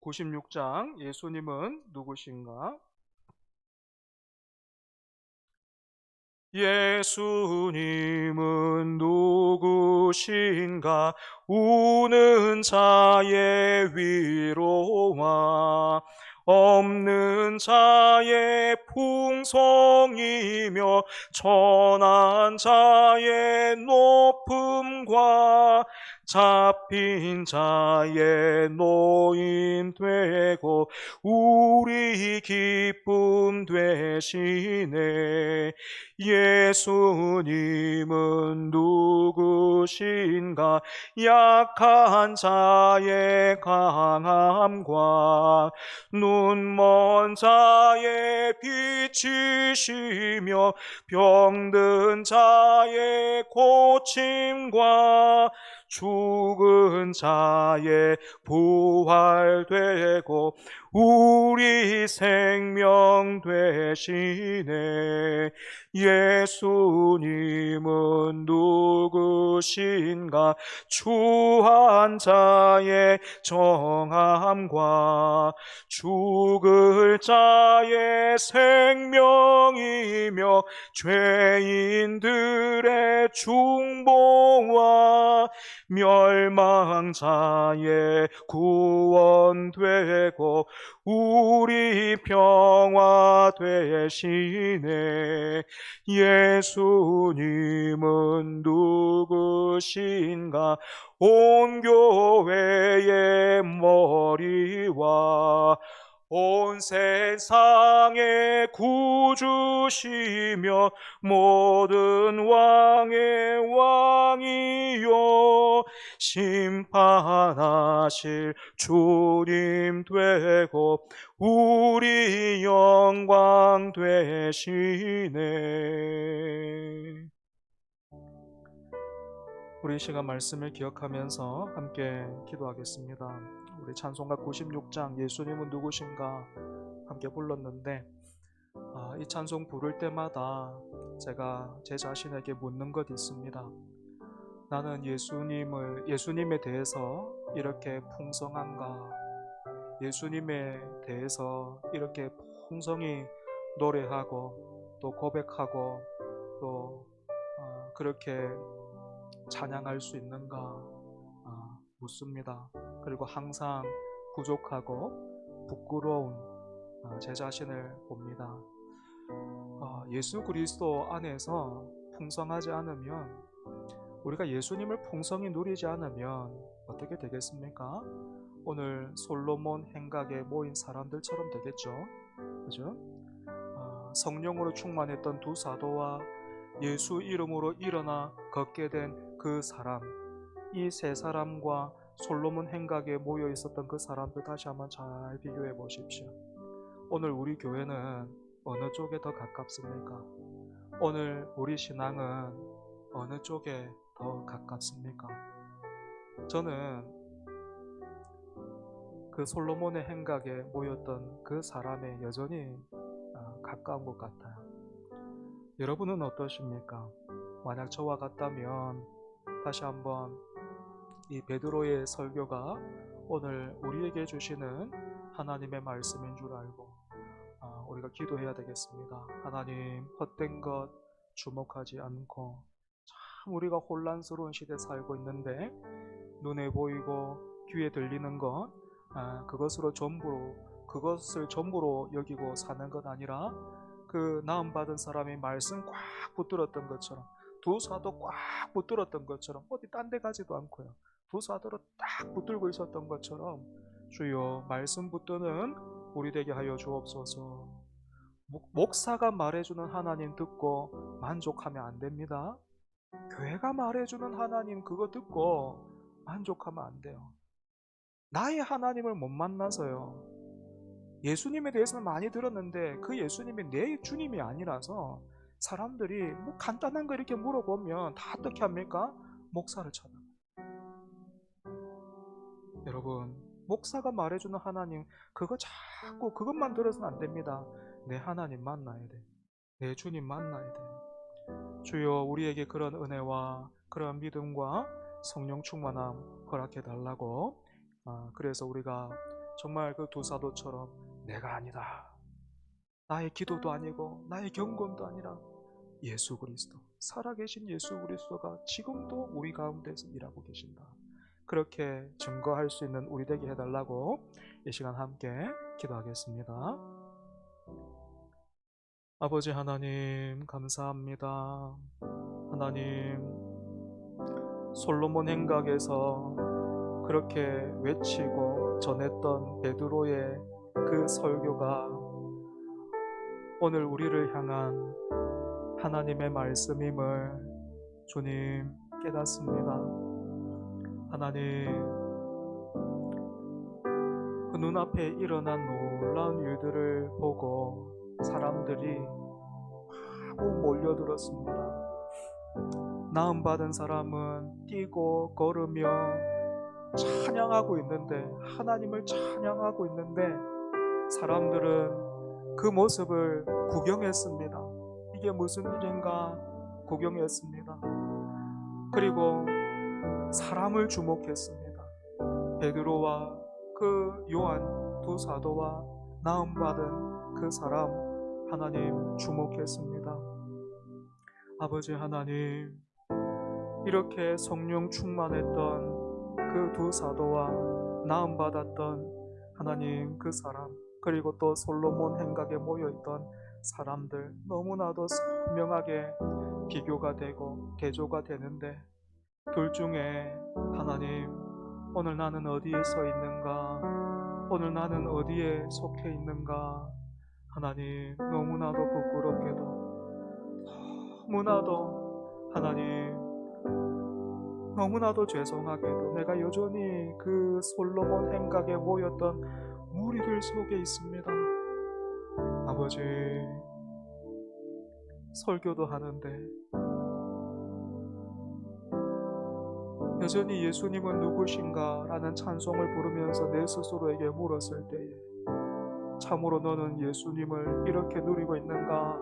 96장 예수님은 누구신가? 예수님은 누구신가? 우는 자의 위로와 없는 자의 풍성이며 천한 자의 높음과 잡힌 자의 노인 되고 우리 기쁨 되시네. 예수님은 누구신가? 약한 자의 강함과 눈먼 자의 빛이시며 병든 자의 고침과 죽은 자의 부활되고 우리 생명 되시네. 예수님은 누구신가? 추한 자의 정함과 죽을 자의 생명이며 죄인들의 중보와 멸망자의 구원되고 우리 평화 되시네. 예수님은 누구신가? 온 교회의 머리와 온 세상의 구주시며 모든 왕의 왕이요 심판하실 주님 되고 우리 영광 되시네. 우리 시간 말씀을 기억하면서 함께 기도하겠습니다. 우리 찬송가 96장 예수님은 누구신가 함께 불렀는데 이 찬송 부를 때마다 제가 제 자신에게 묻는 것 있습니다. 나는 예수님에 대해서 이렇게 풍성한가? 예수님에 대해서 이렇게 풍성히 노래하고 또 고백하고 또 그렇게 찬양할 수 있는가 묻습니다. 그리고 항상 부족하고 부끄러운 제 자신을 봅니다. 예수 그리스도 안에서 풍성하지 않으면, 우리가 예수님을 풍성히 누리지 않으면 어떻게 되겠습니까? 오늘 솔로몬 행각에 모인 사람들처럼 되겠죠. 그죠? 성령으로 충만했던 두 사도와 예수 이름으로 일어나 걷게 된 그 사람, 이 세 사람과 솔로몬 행각에 모여 있었던 그 사람들 다시 한번 잘 비교해 보십시오. 오늘 우리 교회는 어느 쪽에 더 가깝습니까? 오늘 우리 신앙은 어느 쪽에 더 가깝습니까? 저는 그 솔로몬의 행각에 모였던 그 사람에 여전히 가까운 것 같아요. 여러분은 어떠십니까? 만약 저와 같다면 다시 한번 이 베드로의 설교가 오늘 우리에게 주시는 하나님의 말씀인 줄 알고 우리가 기도해야 되겠습니다. 하나님, 헛된 것 주목하지 않고, 참 우리가 혼란스러운 시대에 살고 있는데 눈에 보이고 귀에 들리는 것 그것을 전부로 여기고 사는 것 아니라 그 나음받은 사람의 말씀 꽉 붙들었던 것처럼, 두 사도 꽉 붙들었던 것처럼, 어디 딴 데 가지도 않고요, 두 사도를 딱 붙들고 있었던 것처럼 주여 말씀 붙드는 우리 되게 하여 주옵소서. 목사가 말해주는 하나님 듣고 만족하면 안 됩니다. 교회가 말해주는 하나님 그거 듣고 만족하면 안 돼요. 나의 하나님을 못 만나서요, 예수님에 대해서는 많이 들었는데 그 예수님이 내 주님이 아니라서 사람들이 뭐 간단한 거 이렇게 물어보면 다 어떻게 합니까? 목사를 찾아요. 여러분, 목사가 말해주는 하나님, 그거 자꾸 그것만 들어서는 안 됩니다. 내 하나님 만나야 돼. 내 주님 만나야 돼. 주여, 우리에게 그런 은혜와 그런 믿음과 성령 충만함 허락해 달라고. 그래서 우리가 정말 그 두 사도처럼 내가 아니다, 나의 기도도 아니고 나의 경건도 아니라 예수 그리스도, 살아계신 예수 그리스도가 지금도 우리 가운데서 일하고 계신다, 그렇게 증거할 수 있는 우리 되게 해달라고 이 시간 함께 기도하겠습니다. 아버지 하나님, 감사합니다. 하나님, 솔로몬 행각에서 그렇게 외치고 전했던 베드로의 그 설교가 오늘 우리를 향한 하나님의 말씀임을 주님 깨닫습니다. 하나님, 그 눈앞에 일어난 놀라운 일들을 보고 사람들이 마구 몰려들었습니다. 나음받은 사람은 뛰고 걸으며 찬양하고 있는데, 하나님을 찬양하고 있는데 사람들은 그 모습을 구경했습니다. 이게 무슨 일인가 구경했습니다. 그리고 사람을 주목했습니다. 베드로와 그 요한 두 사도와 나음받은 그 사람 하나님 주목했습니다. 아버지 하나님, 이렇게 성령 충만했던 그 두 사도와 나음받았던 하나님 그 사람, 그리고 또 솔로몬 행각에 모여있던 사람들, 너무나도 선명하게 비교가 되고 대조가 되는데, 둘 중에 하나님, 오늘 나는 어디에 서 있는가, 오늘 나는 어디에 속해 있는가, 하나님 너무나도 부끄럽게도, 너무나도 하나님, 너무나도 죄송하게도 내가 여전히 그 솔로몬 행각에 모였던 무리들 속에 있습니다. 아버지, 설교도 하는데 여전히 예수님은 누구신가 라는 찬송을 부르면서 내 스스로에게 물었을 때에, 참으로 너는 예수님을 이렇게 누리고 있는가?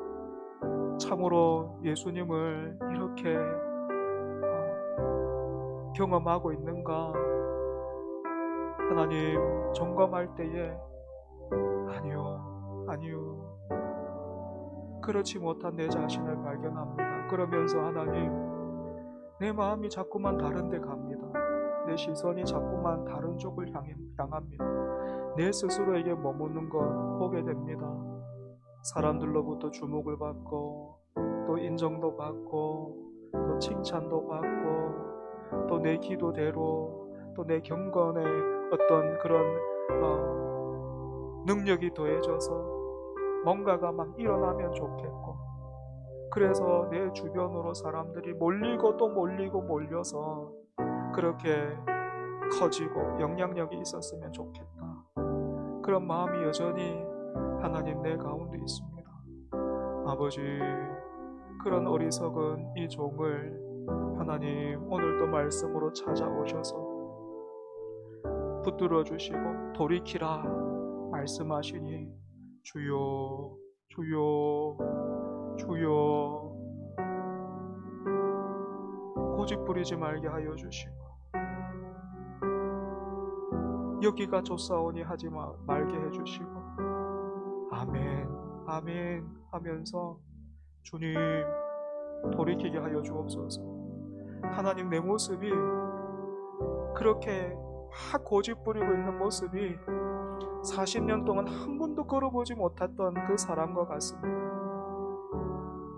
참으로 예수님을 이렇게 경험하고 있는가? 하나님, 점검할 때에 아니요, 그렇지 못한 내 자신을 발견합니다. 그러면서 하나님, 내 마음이 자꾸만 다른 데 갑니다. 내 시선이 자꾸만 다른 쪽을 향합니다. 내 스스로에게 머무는 걸 보게 됩니다. 사람들로부터 주목을 받고, 또 인정도 받고, 또 칭찬도 받고, 또 내 기도대로, 또 내 경건의 어떤 그런 능력이 더해져서 뭔가가 막 일어나면 좋겠고, 그래서 내 주변으로 사람들이 몰리고 또 몰리고 몰려서 그렇게 커지고 영향력이 있었으면 좋겠다, 그런 마음이 여전히 하나님 내 가운데 있습니다. 아버지, 그런 어리석은 이 종을 하나님 오늘도 말씀으로 찾아오셔서 붙들어 주시고 돌이키라 말씀하시니, 주여 주여 주여, 고집 부리지 말게 하여 주시고, 여기가 좋사오니 하지 말게 해주시고, 아멘 아멘 하면서 주님 돌이키게 하여 주옵소서. 하나님, 내 모습이 그렇게 막 고집 부리고 있는 모습이 40년 동안 한 번도 걸어보지 못했던 그 사람과 같습니다.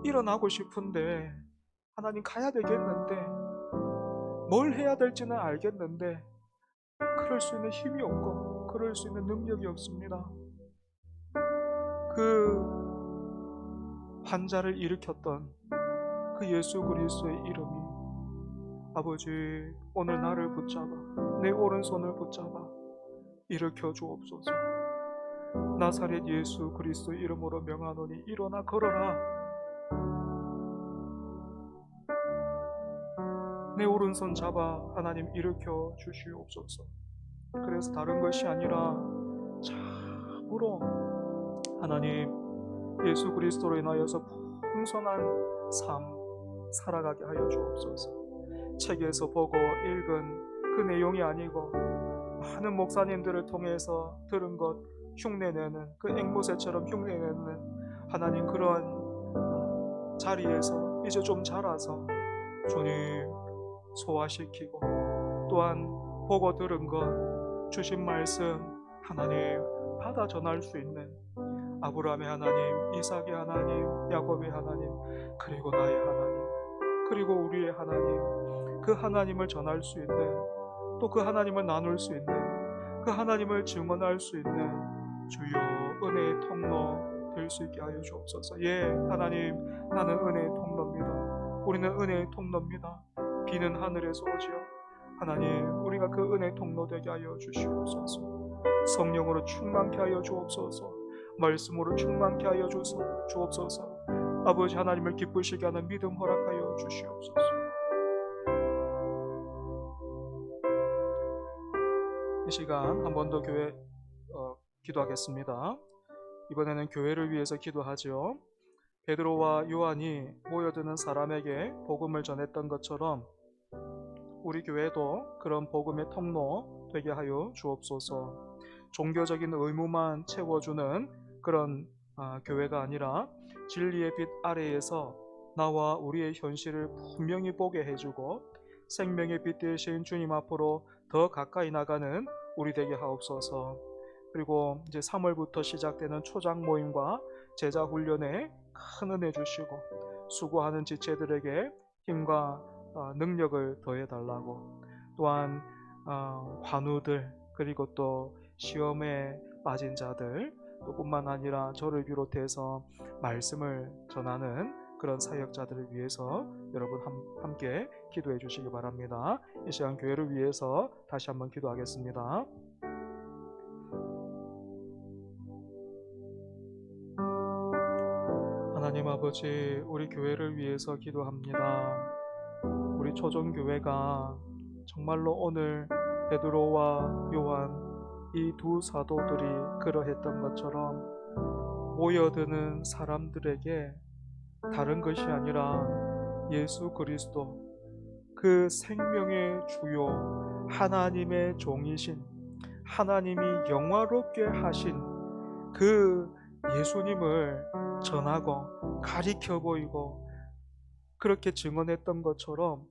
일어나고 싶은데, 하나님 가야 되겠는데, 뭘 해야 될지는 알겠는데 그럴 수 있는 힘이 없고 그럴 수 있는 능력이 없습니다. 그 환자를 일으켰던 그 예수 그리스도의 이름이, 아버지 오늘 나를 붙잡아 내 오른손을 붙잡아 일으켜 주옵소서. 나사렛 예수 그리스도 이름으로 명하노니 일어나 걸어라. 내 오른손 잡아 하나님 일으켜 주시옵소서. 그래서 다른 것이 아니라 참으로 하나님 예수 그리스도로 인하여서 풍성한 삶 살아가게 하여 주옵소서. 책에서 보고 읽은 그 내용이 아니고 많은 목사님들을 통해서 들은 것 흉내내는 그 앵무새처럼 흉내내는 하나님 그러한 자리에서 이제 좀 자라서 주님 소화시키고 또한 보고 들은 것 주신 말씀 하나님 받아 전할 수 있는 아브라함의 하나님, 이삭의 하나님, 야곱의 하나님, 그리고 나의 하나님, 그리고 우리의 하나님, 그 하나님을 전할 수 있는, 또 그 하나님을 나눌 수 있는, 그 하나님을 증언할 수 있는 주여 은혜의 통로 될 수 있게 하여 주옵소서. 예, 하나님, 나는 은혜의 통로입니다. 우리는 은혜의 통로입니다. 비는 하늘에서 오지요. 하나님, 우리가 그 은혜의 통로 되게 하여 주시옵소서. 성령으로 충만케 하여 주옵소서. 말씀으로 충만케 하여 주옵소서. 아버지 하나님을 기쁘시게 하는 믿음 허락하여 주시옵소서. 이 시간 한 번 더 교회 기도하겠습니다. 이번에는 교회를 위해서 기도하죠. 베드로와 요한이 모여드는 사람에게 복음을 전했던 것처럼 우리 교회도 그런 복음의 통로 되게 하여 주옵소서. 종교적인 의무만 채워주는 그런 교회가 아니라 진리의 빛 아래에서 나와 우리의 현실을 분명히 보게 해주고 생명의 빛 되신 주님 앞으로 더 가까이 나가는 우리 되게 하옵소서. 그리고 이제 3월부터 시작되는 초장 모임과 제자 훈련에 큰 은혜 주시고 수고하는 지체들에게 힘과 능력을 더해 달라고, 또한 환우들 그리고 또 시험에 빠진 자들 또 뿐만 아니라 저를 비롯해서 말씀을 전하는 그런 사역자들을 위해서 여러분 함께 기도해 주시기 바랍니다. 이 시간 교회를 위해서 다시 한번 기도하겠습니다. 하나님 아버지, 우리 교회를 위해서 기도합니다. 우리 초정교회가 정말로 오늘 베드로와 요한 이 두 사도들이 그러했던 것처럼 모여드는 사람들에게 다른 것이 아니라 예수 그리스도 그 생명의 주요 하나님의 종이신 하나님이 영화롭게 하신 그 예수님을 전하고 가리켜 보이고 그렇게 증언했던 것처럼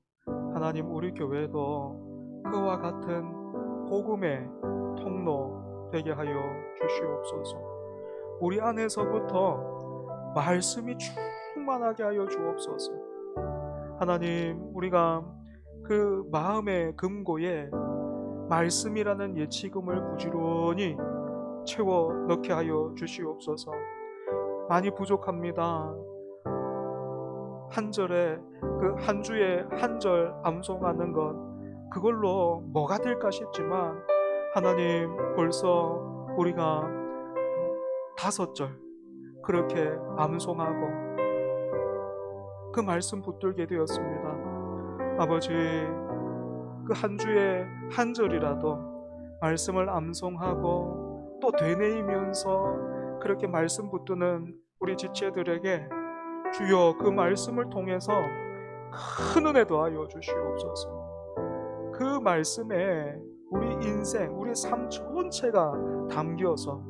하나님 우리 교회도 그와 같은 복음의 통로 되게 하여 주시옵소서. 우리 안에서부터 말씀이 충만하게 하여 주옵소서. 하나님, 우리가 그 마음의 금고에 말씀이라는 예치금을 부지런히 채워 넣게 하여 주시옵소서. 많이 부족합니다. 한 절에 그 한 주에 한 절 암송하는 것 그걸로 뭐가 될까 싶지만 하나님 벌써 우리가 5절 그렇게 암송하고 그 말씀 붙들게 되었습니다. 아버지, 그 한 주에 한 절이라도 말씀을 암송하고 또 되뇌이면서 그렇게 말씀 붙드는 우리 지체들에게 주여 그 말씀을 통해서 큰 은혜 더하여 주시옵소서. 그 말씀에 우리 인생, 우리 삶 전체가 담겨서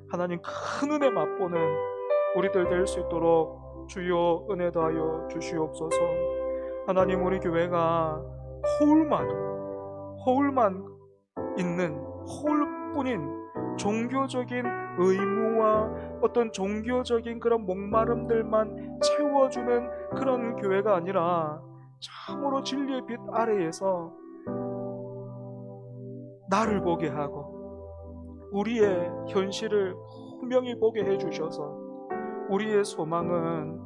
하나님 큰 은혜 맛보는 우리들 될 수 있도록 주여 은혜 더하여 주시옵소서. 하나님, 우리 교회가 허울만 있는 허울뿐인 종교적인 의무와 어떤 종교적인 그런 목마름들만 채워주는 그런 교회가 아니라 참으로 진리의 빛 아래에서 나를 보게 하고 우리의 현실을 분명히 보게 해주셔서 우리의 소망은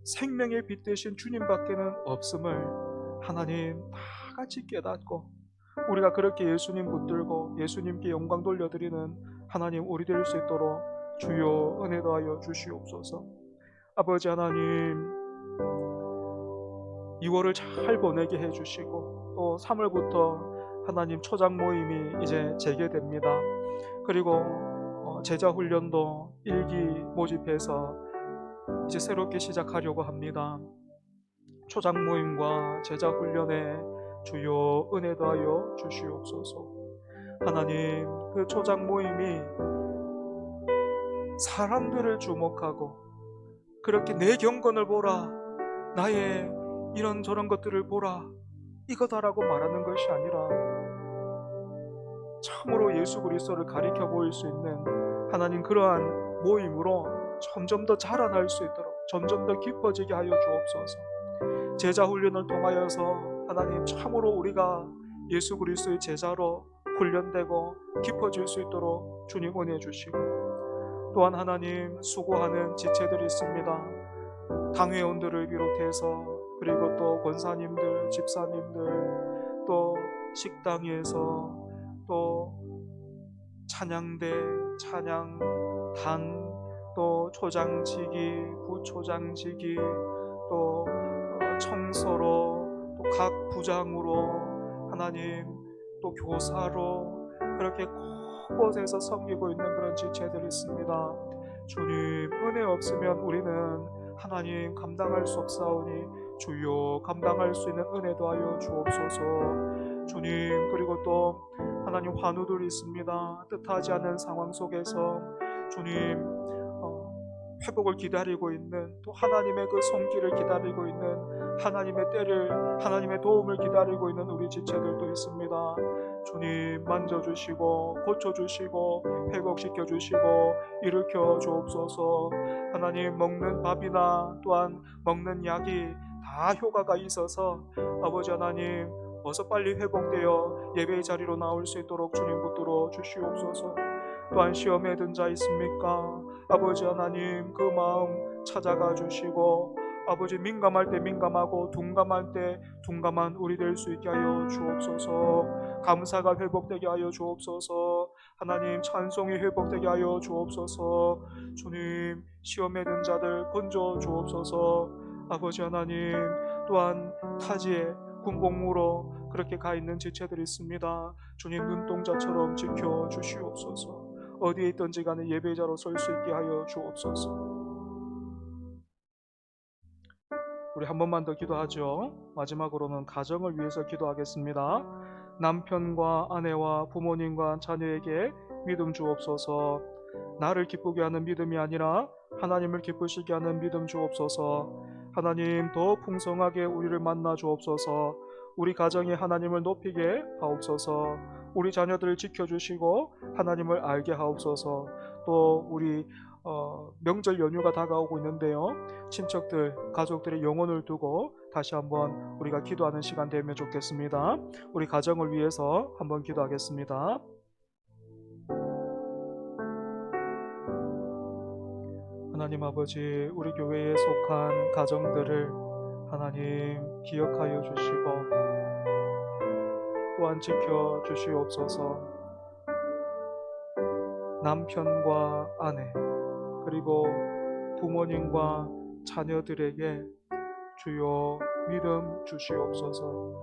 생명의 빛 되신 주님밖에는 없음을 하나님 다 같이 깨닫고 우리가 그렇게 예수님 붙들고 예수님께 영광 돌려드리는 하나님 우리 될 수 있도록 주여 은혜 더하여 주시옵소서. 아버지 하나님, 2월을 잘 보내게 해주시고, 또 3월부터 하나님 초장 모임이 이제 재개됩니다. 그리고 제자 훈련도 1기 모집해서 이제 새롭게 시작하려고 합니다. 초장 모임과 제자 훈련에 주여 은혜 더하여 주시옵소서. 하나님, 그 초장 모임이 사람들을 주목하고 그렇게 내 경건을 보라, 나의 이런저런 것들을 보라, 이거다라고 말하는 것이 아니라 참으로 예수 그리스도를 가리켜 보일 수 있는 하나님, 그러한 모임으로 점점 더 자라날 수 있도록 점점 더 깊어지게 하여 주옵소서. 제자 훈련을 통하여서 하나님, 참으로 우리가 예수 그리스도의 제자로 훈련되고 깊어질 수 있도록 주님 은혜 주시고, 또한 하나님, 수고하는 지체들이 있습니다. 당회원들을 비롯해서, 그리고 또 권사님들, 집사님들, 또 식당에서, 또 찬양대, 찬양단, 또 초장지기, 부초장지기, 또 청소로, 또 각 부장으로, 하나님, 또 교사로 그렇게 곳곳에서 섬기고 있는 그런 지체들이 있습니다. 주님, 은혜 없으면 우리는 하나님 감당할 수 없사오니 주여 감당할 수 있는 은혜 더하여 주옵소서. 주님, 그리고 또 하나님, 환우들이 있습니다. 뜻하지 않은 상황 속에서 주님 회복을 기다리고 있는, 또 하나님의 그 손길을 기다리고 있는, 하나님의 때를, 하나님의 도움을 기다리고 있는 우리 지체들도 있습니다. 주님, 만져주시고 고쳐주시고 회복시켜주시고 일으켜 주옵소서. 하나님, 먹는 밥이나 또한 먹는 약이 다 효과가 있어서 아버지 하나님, 어서 빨리 회복되어 예배의 자리로 나올 수 있도록 주님 붙들어 주시옵소서. 또한 시험에 든 자 있습니까? 아버지 하나님, 그 마음 찾아가 주시고, 아버지, 민감할 때 민감하고 둔감할 때 둔감한 우리 될 수 있게 하여 주옵소서. 감사가 회복되게 하여 주옵소서. 하나님, 찬송이 회복되게 하여 주옵소서. 주님, 시험에 든 자들 건져 주옵소서. 아버지 하나님, 또한 타지에 군복무로 그렇게 가 있는 지체들이 있습니다. 주님, 눈동자처럼 지켜 주시옵소서. 어디에 있든지 간에 예배자로 설 수 있게 하여 주옵소서. 우리 한 번만 더 기도하죠. 마지막으로는 가정을 위해서 기도하겠습니다. 남편과 아내와 부모님과 자녀에게 믿음 주옵소서. 나를 기쁘게 하는 믿음이 아니라 하나님을 기쁘시게 하는 믿음 주옵소서. 하나님, 더 풍성하게 우리를 만나 주옵소서. 우리 가정이 하나님을 높이게 하옵소서. 우리 자녀들을 지켜주시고 하나님을 알게 하옵소서. 또 우리 명절 연휴가 다가오고 있는데요, 친척들, 가족들의 영혼을 두고 다시 한번 우리가 기도하는 시간 되면 좋겠습니다. 우리 가정을 위해서 한번 기도하겠습니다. 하나님 아버지, 우리 교회에 속한 가정들을 하나님 기억하여 주시고 또한 지켜 주시옵소서. 남편과 아내, 그리고 부모님과 자녀들에게 주여 믿음 주시옵소서.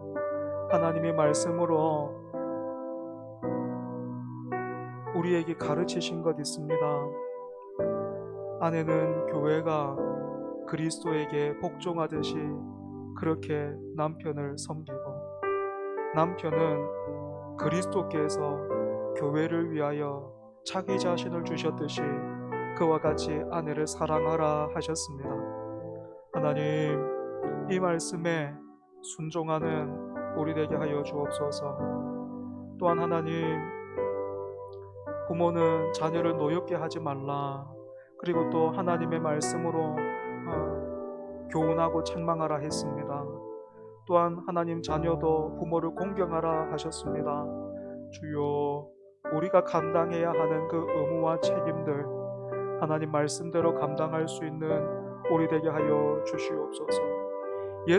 하나님의 말씀으로 우리에게 가르치신 것 있습니다. 아내는 교회가 그리스도에게 복종하듯이 그렇게 남편을 섬기고, 남편은 그리스도께서 교회를 위하여 자기 자신을 주셨듯이 그와 같이 아내를 사랑하라 하셨습니다. 하나님, 이 말씀에 순종하는 우리 되게 하여 주옵소서. 또한 하나님, 부모는 자녀를 노엽게 하지 말라, 그리고 또 하나님의 말씀으로 교훈하고 책망하라 했습니다. 또한 하나님, 자녀도 부모를 공경하라 하셨습니다. 주여, 우리가 감당해야 하는 그 의무와 책임들 하나님 말씀대로 감당할 수 있는 우리 되게 하여 주시옵소서. 옛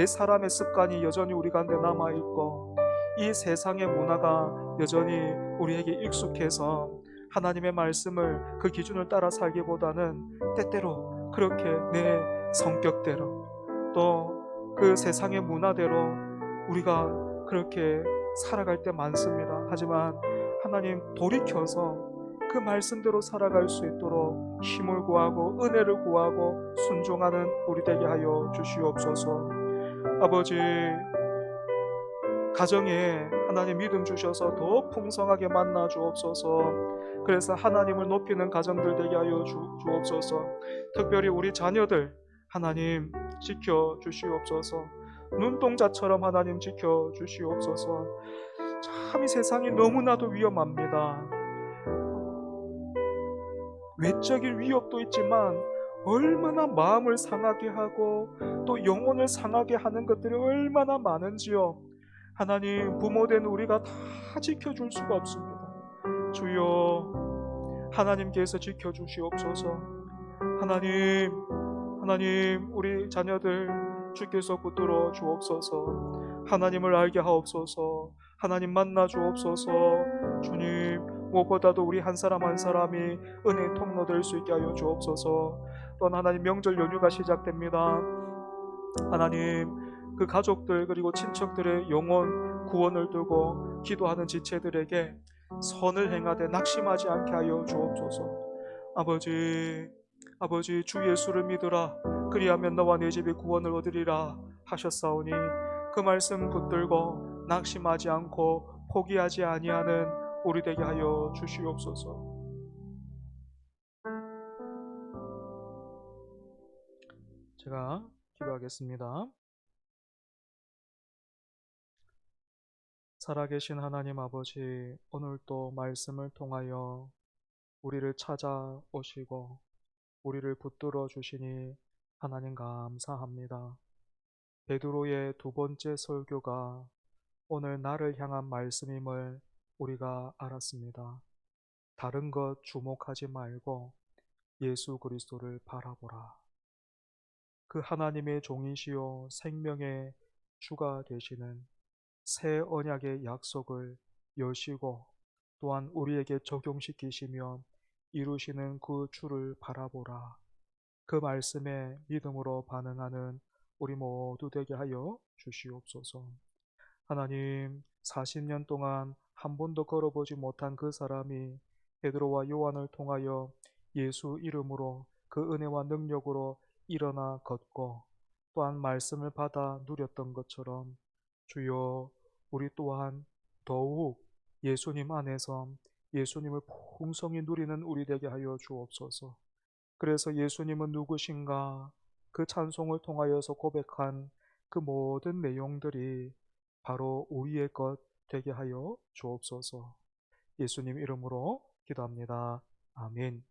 사람의 습관이 여전히 우리 가운데 남아있고, 이 세상의 문화가 여전히 우리에게 익숙해서 하나님의 말씀을 그 기준을 따라 살기보다는 때때로 그렇게 내 성격대로, 또 그 세상의 문화대로 우리가 그렇게 살아갈 때 많습니다. 하지만 하나님, 돌이켜서 그 말씀대로 살아갈 수 있도록 힘을 구하고 은혜를 구하고 순종하는 우리 되게 하여 주시옵소서. 아버지, 가정에 하나님 믿음 주셔서 더 풍성하게 만나 주옵소서. 그래서 하나님을 높이는 가정들 되게 하여 주옵소서. 특별히 우리 자녀들 하나님 지켜 주시옵소서. 눈동자처럼 하나님 지켜 주시옵소서. 참 이 세상이 너무나도 위험합니다. 외적인 위협도 있지만 얼마나 마음을 상하게 하고 또 영혼을 상하게 하는 것들이 얼마나 많은지요. 하나님, 부모된 우리가 다 지켜줄 수가 없습니다. 주여, 하나님께서 지켜주시옵소서. 하나님, 우리 자녀들 주께서 붙들어 주옵소서. 하나님을 알게 하옵소서. 하나님 만나 주옵소서. 주님, 무엇보다도 우리 한 사람 한 사람이 은혜의 통로 될 수 있게 하여 주옵소서. 또한 하나님, 명절 연휴가 시작됩니다. 하나님, 그 가족들 그리고 친척들의 영혼 구원을 두고 기도하는 지체들에게 선을 행하되 낙심하지 않게 하여 주옵소서. 아버지, 주 예수를 믿으라. 그리하면 너와 내 집이 구원을 얻으리라 하셨사오니 그 말씀 붙들고 낙심하지 않고 포기하지 아니하는 우리 되게 하여 주시옵소서. 제가 기도하겠습니다. 살아계신 하나님 아버지, 오늘도 말씀을 통하여 우리를 찾아오시고 우리를 붙들어 주시니 하나님 감사합니다. 베드로의 두 번째 설교가 오늘 나를 향한 말씀임을 우리가 알았습니다. 다른 것 주목하지 말고 예수 그리스도를 바라보라. 그 하나님의 종이시요 생명의 주가 되시는 새 언약의 약속을 여시고 또한 우리에게 적용시키시며 이루시는 그 주를 바라보라. 그 말씀에 믿음으로 반응하는 우리 모두 되게 하여 주시옵소서. 하나님, 40년 동안 한 번도 걸어보지 못한 그 사람이 베드로와 요한을 통하여 예수 이름으로 그 은혜와 능력으로 일어나 걷고 또한 말씀을 받아 누렸던 것처럼 주여, 우리 또한 더욱 예수님 안에서 예수님을 풍성히 누리는 우리 되게 하여 주옵소서. 그래서 예수님은 누구신가? 그 찬송을 통하여서 고백한 그 모든 내용들이 바로 우리의 것 되게 하여 주옵소서. 예수님 이름으로 기도합니다. 아멘.